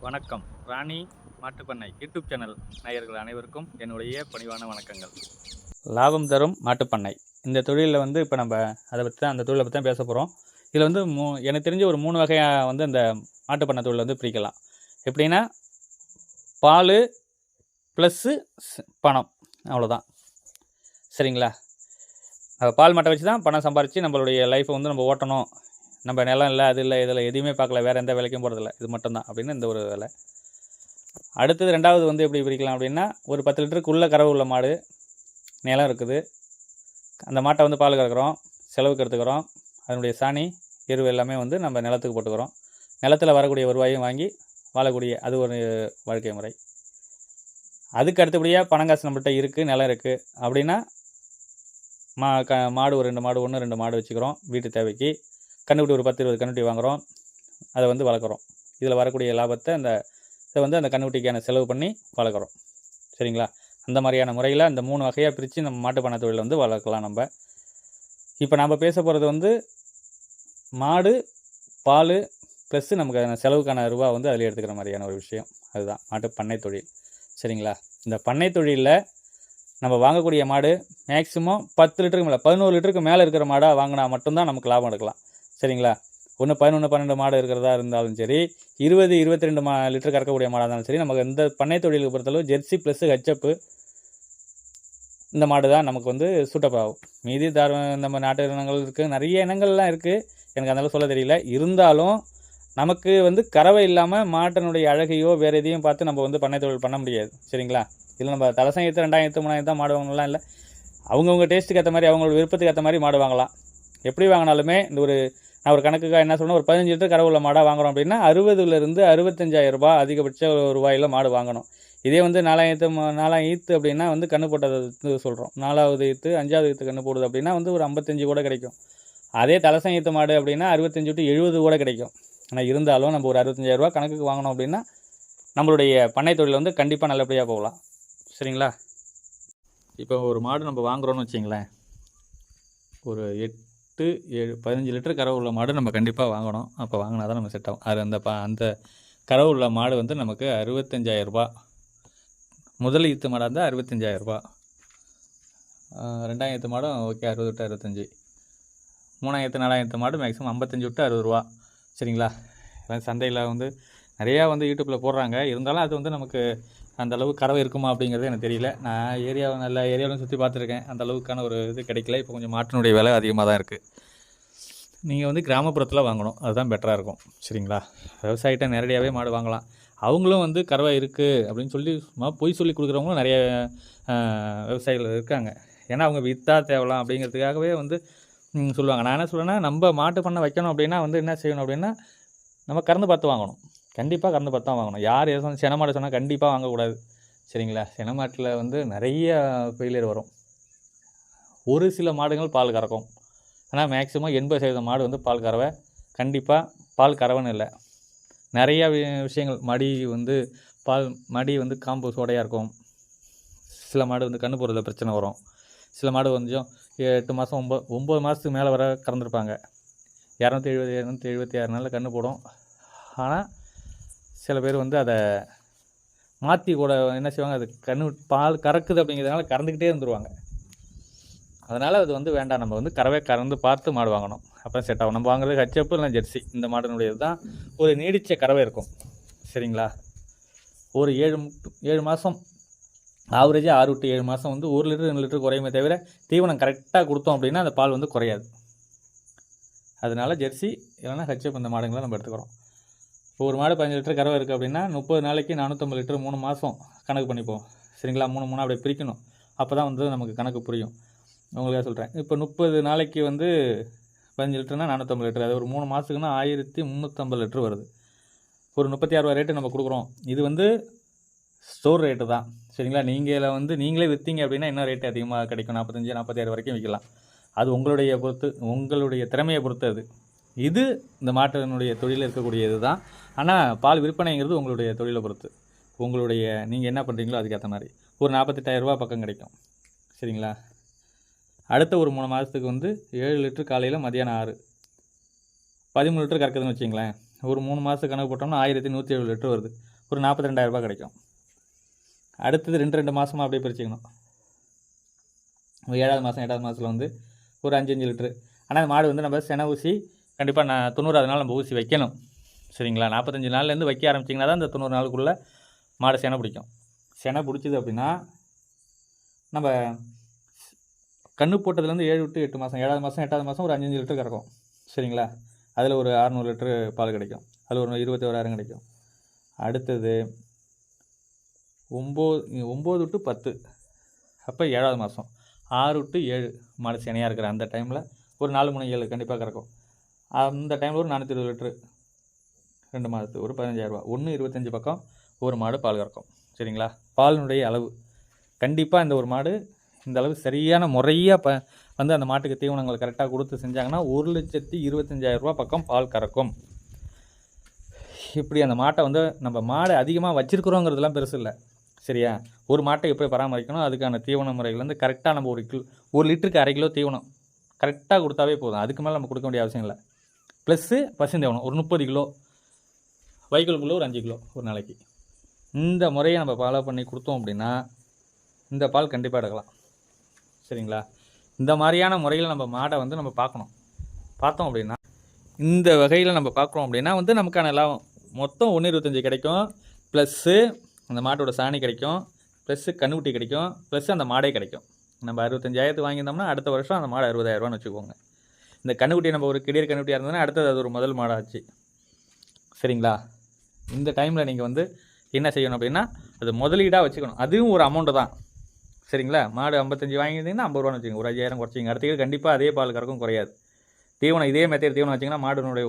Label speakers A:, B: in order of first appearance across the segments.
A: வணக்கம். ராணி மாட்டுப்பண்ணை YouTube channel நேயர்கள் அனைவருக்கும் என்னுடைய பணிவான வணக்கங்கள். லாபம் தரும் மாட்டுப்பண்ணை இந்த தொழிலில் வந்து இப்போ நம்ம அதை பற்றி தான் அந்த தொழிலை பற்றி தான் பேச போகிறோம். இதில் வந்து எனக்கு தெரிஞ்ச ஒரு 3 வகையாக வந்து இந்த மாட்டுப்பண்ணை தொழில் வந்து பிரிக்கலாம். எப்படின்னா பால் ப்ளஸ்ஸு பணம், அவ்வளோதான். சரிங்களா? பால் மட்டை வச்சு தான் பணம் சம்பாரித்து நம்மளுடைய லைஃப்பை வந்து நம்ம ஓட்டணும். நம்ம நிலம் இல்லை, அது இல்லை, இதில் எதுவுமே பார்க்கல, வேறு எந்த வேலைக்கும் போகிறதில்ல, இது மட்டும்தான் அப்படின்னு இந்த ஒரு வேலை. அடுத்தது 2வது வந்து எப்படி பிரிக்கலாம் அப்படின்னா, ஒரு 10 லிட்டருக்குள்ளே கறவை உள்ள மாடு, நிலம் இருக்குது, அந்த மாட்டை வந்து பால் கறக்கிறோம், செலவுக்கு எடுத்துக்கிறோம், அதனுடைய சாணி எருவு எல்லாமே வந்து நம்ம நிலத்துக்கு போட்டுக்கிறோம். நிலத்தில் வரக்கூடிய வருவாயும் வாங்கி வாழக்கூடிய அது ஒரு வாழ்க்கை முறை. அதுக்கு அடுத்தபடியாக பணங்காசு நம்மள்கிட்ட இருக்குது, நிலம் இருக்குது அப்படின்னா மாடு ஒரு 2 மாடு, 1 2 மாடு வச்சுக்கிறோம் வீட்டு தேவைக்கு. கன்றுக்குட்டி ஒரு 10 20 கன்றுக்குட்டி வாங்குகிறோம், அதை வந்து வளர்க்குறோம். இதில் வரக்கூடிய லாபத்தை இதை வந்து அந்த கன்றுக்குட்டிக்கான செலவு பண்ணி வளர்க்குறோம். சரிங்களா? அந்த மாதிரியான முறையில் அந்த 3 வகையாக பிரித்து நம்ம மாட்டுப்பண்ணை தொழிலை வந்து வளர்க்கலாம் நம்ம. இப்போ நம்ம பேச போகிறது வந்து மாடு, பால் ப்ளஸ்ஸு நமக்கு செலவுக்கான ரூபா வந்து அதில் எடுத்துக்கிற மாதிரியான ஒரு விஷயம். அதுதான் மாட்டுப்பண்ணை தொழில். சரிங்களா? இந்த பண்ணை தொழிலில் நம்ம வாங்கக்கூடிய மாடு மேக்ஸிமம் 10 லிட்டருக்கு மேலே 11 லிட்டருக்கு மேலே இருக்கிற மாடாக வாங்கினா மட்டும்தான் நமக்கு லாபம் எடுக்கலாம். சரிங்களா? ஒன்று 11 12 மாடு இருக்கிறதா இருந்தாலும் சரி, 20 22 லிட்டர் கறக்கக்கூடிய மாடாக இருந்தாலும் சரி, நமக்கு இந்த பண்ணை தொழிலுக்கு பொறுத்தளவு ஜெர்சி ப்ளஸ்ஸு ஹெச்எப்பு இந்த மாடு தான் நமக்கு வந்து சூட்டப் ஆகும். மீதி நம்ம நாட்டு இனங்கள் இருக்குது, நிறைய இனங்கள்லாம் இருக்குது, எனக்கு அதெல்லாம் சொல்ல தெரியல. இருந்தாலும் நமக்கு வந்து கறவை இல்லாமல் மாட்டினுடைய அழகையோ வேறு எதையும் பார்த்து நம்ம வந்து பண்ணை தொழில் பண்ண முடியாது. சரிங்களா? இதில் நம்ம தலசங்கத்து 2000 3000 தான் மாடு வாங்கலாம் இல்லை, அவங்கவுங்க டேஸ்ட்டுக்கு ஏற்ற மாதிரி அவங்களோட விருப்பத்துக்கு ஏற்ற மாதிரி மாடு வாங்கலாம். எப்படி வாங்கினாலுமே நான் ஒரு கணக்குக்காக என்ன சொல்கிறேன், ஒரு 15 லிட்டர் கறவை உள்ள மாடாக வாங்குகிறோம் அப்படின்னா 60லேருந்து 65,000 ரூபாய் அதிகபட்ச ரூபாயில் மாடு வாங்கணும். இதே வந்து 4 ஈத்து அப்படின்னா வந்து கன்று போட்டது சொல்கிறோம், 4வது ஈத்து 5வது ஈத்து கன்று போடுது அப்படின்னா வந்து ஒரு 55 கூட கிடைக்கும். அதே தலசம் ஈத்து மாடு அப்படின்னா 65 to 70 கூட கிடைக்கும். ஆனால் இருந்தாலும் நம்ம ஒரு 65,000 ரூபா கணக்குக்கு வாங்கினோம் அப்படின்னா நம்மளுடைய பண்ணை தொழில் வந்து கண்டிப்பாக நல்லபடியாக போகலாம். சரிங்களா? இப்போ ஒரு மாடு நம்ம வாங்குகிறோன்னு வச்சிங்களேன், ஒரு 8 7 15 லிட்டர் கறவை உள்ள மாடு நம்ம கண்டிப்பாக வாங்கணும். அப்போ வாங்கினா தான் நம்ம செட் ஆகும். அது அந்த கறவை உள்ள மாடு வந்து நமக்கு 65,000 ரூபா. முதல் ஈத்து மாடாக இருந்தால் 65,000 ரூபா. 2ஆம் ஈத்து மாடும் ஓகே 60 to 65. 3ஆம் ஈத்து 4ஆம் ஈத்து மாடு மேக்ஸிமம் 55 to 60 ரூபா. சரிங்களா? சந்தையில் வந்து நிறையா வந்து யூடியூப்பில் போடுறாங்க. இருந்தாலும் அது வந்து நமக்கு அந்தளவு கறவை இருக்குமா அப்படிங்கிறது எனக்கு தெரியல. நான் நல்ல ஏரியாவிலும் சுற்றி பார்த்துருக்கேன், அந்த அளவுக்கான ஒரு இது கிடைக்கல. இப்போ கொஞ்சம் மாட்டினுடைய விலை அதிகமாக தான் இருக்குது. நீங்கள் வந்து கிராமப்புறத்தில் வாங்கணும், அதுதான் பெட்டராக இருக்கும். சரிங்களா? விவசாயிகிட்ட நேரடியாகவே மாடு வாங்கலாம். அவங்களும் வந்து கறவை இருக்குது அப்படின்னு சொல்லி சும்மா பொய் சொல்லி கொடுக்குறவங்களும் நிறைய விவசாயிகள் இருக்காங்க. ஏன்னா அவங்க விற்றா தேவலாம் அப்படிங்கிறதுக்காகவே வந்து சொல்லுவாங்க. நான் என்ன சொல்லுவேன்னா, நம்ம மாட்டு பண்ணை வைக்கணும் அப்படின்னா வந்து என்ன செய்யணும் அப்படின்னா, நம்ம கறந்து பார்த்து வாங்கணும். கண்டிப்பாக கறந்து பார்த்து தான் வாங்கணும். யார் எதுவும் சென மாடு சொன்னால் கண்டிப்பாக வாங்கக்கூடாது. சரிங்களா? சென மாட்டில் வந்து நிறைய ஃபெயிலியர் வரும். ஒரு சில மாடுகள் பால் கறக்கும், ஆனால் மேக்ஸிமம் 80% மாடு வந்து பால் கறவை. கண்டிப்பாக பால் கறவைன்னு இல்லை, நிறையா விஷயங்கள் மடி வந்து காம்பு சோடையாக இருக்கும். சில மாடு வந்து கன்று போடுறதுல பிரச்சனை வரும். சில மாடு கொஞ்சம் 8 மாதம் 9 மாதத்துக்கு மேலே வர கறந்துருப்பாங்க. 270 276 நாளில் கன்று போடும். ஆனால் சில பேர் வந்து அதை மாற்றி கூட என்ன செய்வாங்க, அது பால் கறக்குது அப்படிங்கிறதுனால கறந்துக்கிட்டே இருந்துருவாங்க. அதனால் அது வந்து வேண்டாம், நம்ம வந்து கறந்து பார்த்து மாடு வாங்கணும், அப்போ செட் ஆகும். நம்ம வாங்குறது ஹெச்எப்பு இல்லை ஜெர்சி, இந்த மாடுனுடையது தான் ஒரு நீடித்த கறவை இருக்கும். சரிங்களா? ஒரு 7 மாதம் ஆவரேஜாக 6 to 7 மாதம் வந்து 1 லிட்டர் 2 லிட்டர் குறையுமே தவிர தீவனம் கரெக்டாக கொடுத்தோம் அப்படின்னா அந்த பால் வந்து குறையாது. அதனால ஜெர்சி இல்லைன்னா ஹெச்எப் இந்த மாடுங்களை நம்ம எடுத்துக்கிறோம். இப்போ ஒரு மாடு 15 லிட்டர் கறவை இருக்குது அப்படின்னா 30 நாளைக்கு 450 லிட்டர் 3 மாதம் கணக்கு பண்ணிப்போம். சரிங்களா? 3 அப்படியே பிரிக்கணும், அப்போ தான் வந்து நமக்கு கணக்கு புரியும். உங்களுக்காக சொல்கிறேன். இப்போ 30 நாளைக்கு வந்து 15 லிட்டர்னால் 450 லிட்டர், அது ஒரு 3 மாதத்துக்குன்னா 1350 லிட்டர் வருது. ஒரு 36 ரூபா ரேட்டு நம்ம கொடுக்குறோம். இது வந்து ஸ்டோர் ரேட்டு தான். சரிங்களா? நீங்களே விற்றீங்க அப்படின்னா இன்னும் ரேட்டு அதிகமாக கிடைக்கும், 45 46 வரைக்கும் விற்கலாம். அது உங்களுடைய திறமையை பொறுத்து. அது இது இந்த மாட்டினுடைய தொழிலில் இருக்கக்கூடியது தான். ஆனால் பால் விற்பனைங்கிறது உங்களுடைய தொழிலை பொறுத்து. நீங்கள் என்ன பண்ணுறீங்களோ அதுக்கேற்ற மாதிரி ஒரு 48,000 ரூபா பக்கம் கிடைக்கும். சரிங்களா? அடுத்த ஒரு 3 மாதத்துக்கு வந்து 7 லிட்டர் காலையில், மதியானம் 6, 13 லிட்டர் கறக்குதுன்னு வச்சிங்களேன். ஒரு 3 மாதத்துக்கு கணக்கு போட்டோம்னா 1107 லிட்டர் வருது. ஒரு 42,000 கிடைக்கும். அடுத்தது 2 மாதமாக அப்படியே பிரிச்சுக்கணும். 7வது மாதத்தில் வந்து ஒரு 5 லிட்டரு. ஆனால் அந்த மாடு வந்து நம்ம செனை ஊசி கண்டிப்பாக 90வது நாள் நம்ம ஊசி வைக்கணும். சரிங்களா? 45 நாள்லேருந்து வைக்க ஆரம்பிச்சிங்கன்னா தான் இந்த 90 நாளுக்குள்ளே மாடு செனை பிடிக்கும். செனை பிடிச்சிது அப்படின்னா நம்ம கன்று போட்டதுலேருந்து 7 to 8 மாதம், 7வது மாதம் 8வது மாதம் ஒரு 5 லிட்டர் கறக்கும். சரிங்களா? அதில் ஒரு 600 லிட்டரு பால் கிடைக்கும். அதில் ஒரு 21,000 கிடைக்கும். அடுத்தது 9 to 10, அப்போ 7வது மாதம் 6 to 7 மாடு செனையாக இருக்கிற அந்த டைமில் ஒரு 4, 3, 7 கண்டிப்பாக கறக்கும். அந்த டைமில் ஒரு 420 லிட்டரு 2 மாதத்துக்கு ஒரு 15,000. 1,25 பக்கம் ஒரு மாடு பால் கறக்கும். சரிங்களா? பாலினுடைய அளவு கண்டிப்பாக இந்த ஒரு மாடு இந்த அளவு சரியான முறையாக வந்து அந்த மாட்டுக்கு தீவனங்கள் கரெக்டாக கொடுத்து செஞ்சாங்கன்னா 1,25,000 பக்கம் பால் கறக்கும். இப்படி அந்த மாட்டை வந்து நம்ம மாடை அதிகமாக வச்சுருக்குறோங்கிறதுலாம் பெருசு இல்லை. சரியா? ஒரு மாட்டை எப்படி பராமரிக்கணும், அதுக்கான தீவன முறைகள் வந்து கரெக்டாக நம்ம 1 லிட்டருக்கு 1/2 கிலோ தீவனம் கரெக்டாக கொடுத்தாவே போதும். அதுக்கு மேலே நம்ம கொடுக்க வேண்டிய அவசியம் இல்லை. ப்ளஸ்ஸு பசுந்தீவனம் ஒரு 30 கிலோ, வைக்கோலுக்குள்ளே ஒரு 5 கிலோ ஒரு நாளைக்கு. இந்த முறையை நம்ம ஃபாலோ பண்ணி கொடுத்தோம் அப்படின்னா இந்த பால் கண்டிப்பாக எடுக்கலாம். சரிங்களா? இந்த மாதிரியான முறையில் நம்ம மாடை வந்து நம்ம பார்த்தோம் அப்படின்னா இந்த வகையில் நம்ம பார்க்குறோம் அப்படின்னா வந்து நமக்கான லாபம் மொத்தம் 1,25 கிடைக்கும். ப்ளஸ்ஸு அந்த மாட்டோட சாணி கிடைக்கும், ப்ளஸ்ஸு கன்றுக்குட்டி கிடைக்கும், ப்ளஸ்ஸு அந்த மாடே கிடைக்கும். நம்ம 65,000 வாங்கியிருந்தோம்னா அடுத்த வருஷம் அந்த மாடு 60,000 வச்சுக்கோங்க. இந்த கன்றுக்குட்டி நம்ம ஒரு கிடியர் கன்றுக்குட்டியாக இருந்ததுன்னா அடுத்தது அது ஒரு முதல் மாடாச்சு. சரிங்களா? இந்த டைமில் நீங்கள் வந்து என்ன செய்யணும் அப்படின்னா அது முதலீடாக வச்சுக்கணும். அதுவும் ஒரு அமௌண்ட்டு தான். சரிங்களா? மாடு 55 வாங்கியிருந்தீங்கன்னா 50 ரூபான்னு வச்சுக்கோங்க. ஒரு 5,000 குறைச்சிங்க. அடுத்த கண்டிப்பாக அதே பால் கறக்கும், குறையாது. தீவனம் இதே மெத்தேட் தீவனம் வச்சிங்கன்னா மாடுனுடைய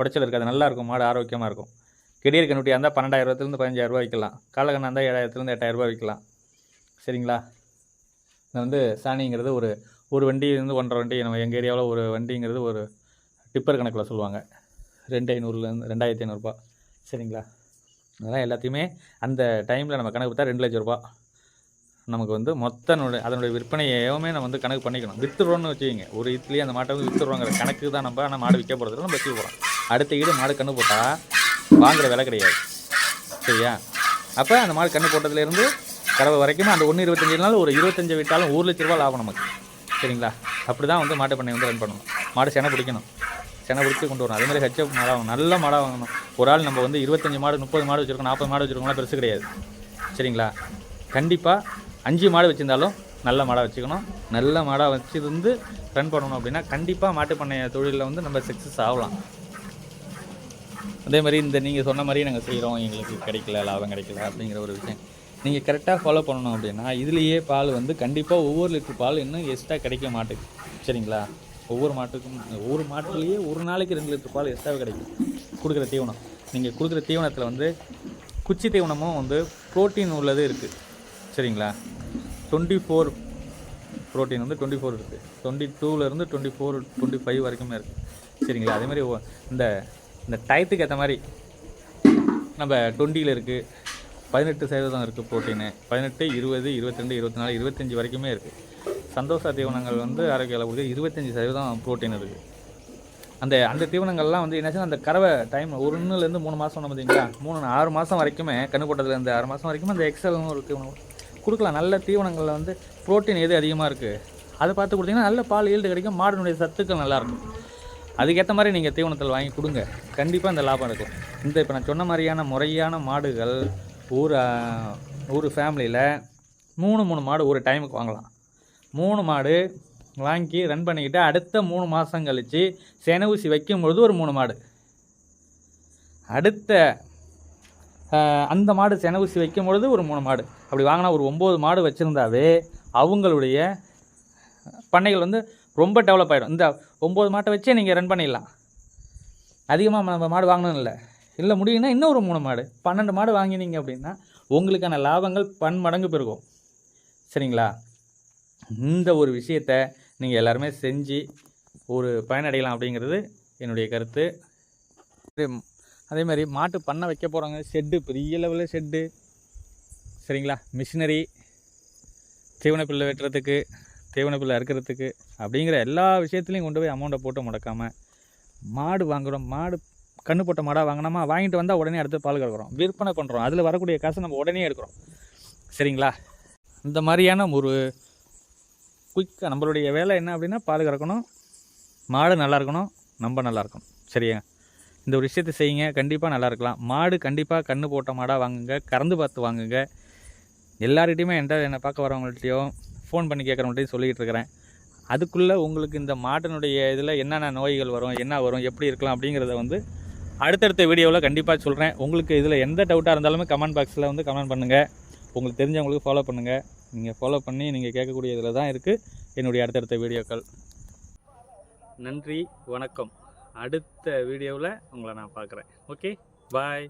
A: உடச்சல் இருக்காது, நல்லாயிருக்கும், மாடு ஆரோக்கியமாக இருக்கும். கிடியர் கன்றுக்குட்டியாக இருந்தால் 12,000 15,000 விற்கலாம். காலக்கண்ணா இருந்தால் 7,000 8,000 விற்கலாம். சரிங்களா? இது வந்து சாணிங்கிறது ஒரு வண்டி வந்து 1.5 வண்டி, நம்ம எங்கள் ஏரியாவில் ஒரு வண்டிங்கிறது ஒரு டிப்பர் கணக்கில் சொல்லுவாங்க. 2,500 2,500 சரிங்களா? அதெல்லாம் எல்லாத்தையுமே அந்த டைமில் நம்ம கணக்கு பார்த்தா 2 லட்ச ரூபா நமக்கு வந்து அதனுடைய விற்பனையவே நம்ம வந்து கணக்கு பண்ணிக்கணும். விற்றுறோன்னு வச்சுக்கிங்க. ஒரு இட்லி அந்த மாட்டை வந்து விற்றுறோங்கிற கணக்கு தான் நம்ம. ஆனால் மாடு விற்க போகிறதுல நம்ம வச்சுக்க போகிறோம். அடுத்த ஈடு மாடு கன்று போட்டால் வாங்குகிற விலை கிடையாது. சரியா? அப்போ அந்த மாடு கன்று போட்டதுலேருந்து கறவை வரைக்கும் அந்த 1,25 நாள் ஒரு 25 விட்டாலும் 1 லட்ச ரூபா லாபம் நமக்கு. சரிங்களா? அப்படி தான் வந்து மாட்டு பண்ணை வந்து ரன் பண்ணணும். மாடு செனை பிடிக்கணும், செனை பிடிச்சி கொண்டு வரணும். அதேமாதிரி ஹெச்எஃப் மாடாக வாங்கணும், நல்ல மாடாக வாங்கணும். ஒரு ஆள் நம்ம வந்து 25 மாடு 30 மாடு வச்சுருக்கோம், 40 மாடு வச்சுருக்கோம்லாம் பெருசு கிடையாது. சரிங்களா? கண்டிப்பாக 5 மாடு வச்சுருந்தாலும் நல்ல மாடாக வச்சுக்கணும். நல்ல மாடாக வச்சுருந்து ரன் பண்ணணும் அப்படின்னா கண்டிப்பாக மாட்டு பண்ணை தொழிலில் வந்து நம்ம சக்ஸஸ் ஆகலாம். அதே மாதிரி இந்த நீங்கள் சொன்ன மாதிரி நாங்கள் செய்கிறோம், எங்களுக்கு கிடைக்கல, லாபம் கிடைக்கல அப்படிங்கிற ஒரு விஷயம் நீங்கள் கரெக்டாக ஃபாலோ பண்ணணும் அப்படின்னா இதுலேயே பால் வந்து கண்டிப்பாக ஒவ்வொரு லிட்டர் பால் இன்னும் எக்ஸ்ட்ரா கிடைக்க மாட்டேங்குது. சரிங்களா? ஒவ்வொரு மாட்டுலேயே ஒரு நாளைக்கு 2 லிட்டர் பால் எக்ஸ்ட்ராவே கிடைக்கும். கொடுக்குற தீவனம் நீங்கள் கொடுக்குற தீவனத்தில் வந்து குச்சி தீவனமும் வந்து ப்ரோட்டீன் உள்ளது இருக்குது. சரிங்களா? 24 ப்ரோட்டீன் வந்து 24 இருக்குது. 22லேருந்து 24 25 வரைக்குமே இருக்குது. சரிங்களா? அதேமாதிரி இந்த டயத்துக்கு ஏற்ற மாதிரி நம்ம 20ல் இருக்குது, 18% இருக்குது ப்ரோட்டீனு, 18, 20, 22, 24, 25 வரைக்குமே இருக்குது. சந்தோஷ தீவனங்கள் வந்து ஆரோக்கியம் கொடுத்து 25% ப்ரோட்டீன் இருக்குது. அந்த தீவனங்கள்லாம் வந்து என்னாச்சுன்னா அந்த கறவை டைம் 1லேருந்து 3 மாதம் நம்ம பார்த்தீங்களா 6 மாதம் வரைக்குமே கன்று போட்டதுலேருந்து 6 மாதம் வரைக்கும் அந்த எக்ஸல்னு ஒரு தீவனம் கொடுக்கலாம். நல்ல தீவனங்களில் வந்து ப்ரோட்டீன் எது அதிகமாக இருக்குது அதை பார்த்து கொடுத்தீங்கன்னா நல்ல பால் ஈல்டு கிடைக்கும், மாடுனுடைய சத்துக்கள் நல்லாயிருக்கும். அதுக்கேற்ற மாதிரி நீங்கள் தீவனத்தில் வாங்கி கொடுங்க, கண்டிப்பாக இந்த லாபம் இருக்கும். இப்போ நான் சொன்ன மாதிரியான முறையான மாடுகள் ஒரு ஃபேமிலியில் 3 மாடு ஒரு டைமுக்கு வாங்கலாம். 3 மாடு வாங்கி ரன் பண்ணிக்கிட்டு அடுத்த 3 மாதம் கழித்து செனை ஊசி வைக்கும்பொழுது ஒரு 3 மாடு, அடுத்த அந்த மாடு செனை ஊசி வைக்கும் பொழுது ஒரு 3 மாடு, அப்படி வாங்கினா ஒரு 9 மாடு வச்சுருந்தாவே அவங்களுடைய பண்ணைகள் வந்து ரொம்ப டெவலப் ஆகிடும். இந்த 9 மாட்டை வச்சே நீங்கள் ரன் பண்ணிடலாம். அதிகமாக நம்ம மாடு வாங்கணும் இல்லை முடியும்னா இன்னும் ஒரு 3 மாடு 12 மாடு வாங்கினீங்க அப்படின்னா உங்களுக்கான லாபங்கள் பன்மடங்கு பெருகும். சரிங்களா? இந்த ஒரு விஷயத்தை நீங்கள் எல்லாருமே செஞ்சு ஒரு பயனடையலாம் அப்படிங்கிறது என்னுடைய கருத்து. அதே மாதிரி மாட்டு பண்ணை வைக்க போகிறாங்க, ஷெட்டு பெரிய லெவலில் ஷெட்டு, சரிங்களா, மிஷினரி, தீவனப்பில்லை வெட்டுறதுக்கு, தீவனப்பில்லை அறுக்கிறதுக்கு அப்படிங்கிற எல்லா விஷயத்துலையும் கொண்டு போய் அமௌண்ட்டை போட்டு முடக்காமல் மாடு வாங்குகிறோம், மாடு கன்று போட்ட மாடாக வாங்கினோமா, வாங்கிட்டு வந்தால் உடனே அடுத்து பால் கறக்குறோம், விற்பனை பண்ணுறோம், அதில் வரக்கூடிய காசை நம்ம உடனே எடுக்கிறோம். சரிங்களா? இந்த மாதிரியான ஒரு குயிக்காக நம்மளுடைய வேலை என்ன அப்படின்னா பால் கறக்கணும், மாடு நல்லா இருக்கணும், நம்ம நல்லா இருக்கணும். சரியா? இந்த ஒரு விஷயத்தை செய்யுங்க, கண்டிப்பாக நல்லா இருக்கலாம். மாடு கண்டிப்பாக கன்று போட்ட மாடாக வாங்குங்க, கறந்து பார்த்து வாங்குங்க. எல்லார்கிட்டையுமே என்னை பார்க்க வரவங்கள்ட்டையும் ஃபோன் பண்ணி கேட்குறவங்கள்ட்டையும் சொல்லிக்கிட்டு இருக்கிறேன். அதுக்குள்ளே உங்களுக்கு இந்த மாட்டினுடைய இதில் என்னென்ன நோய்கள் வரும், என்ன வரும், எப்படி இருக்கலாம் அப்படிங்கிறத வந்து அடுத்தடுத்த வீடியோவில் கண்டிப்பாக சொல்கிறேன். உங்களுக்கு இதில் எந்த டவுட்டாக இருந்தாலுமே கமெண்ட் பாக்ஸில் வந்து கமெண்ட் பண்ணுங்கள். உங்களுக்கு தெரிஞ்சவங்களுக்கு ஃபாலோ பண்ணுங்கள். நீங்கள் ஃபாலோ பண்ணி நீங்கள் கேட்கக்கூடிய இதில் தான் இருக்குது என்னுடைய அடுத்தடுத்த வீடியோக்கள். நன்றி, வணக்கம். அடுத்த வீடியோவில் உங்களை நான் பார்க்குறேன். ஓகே, பாய்.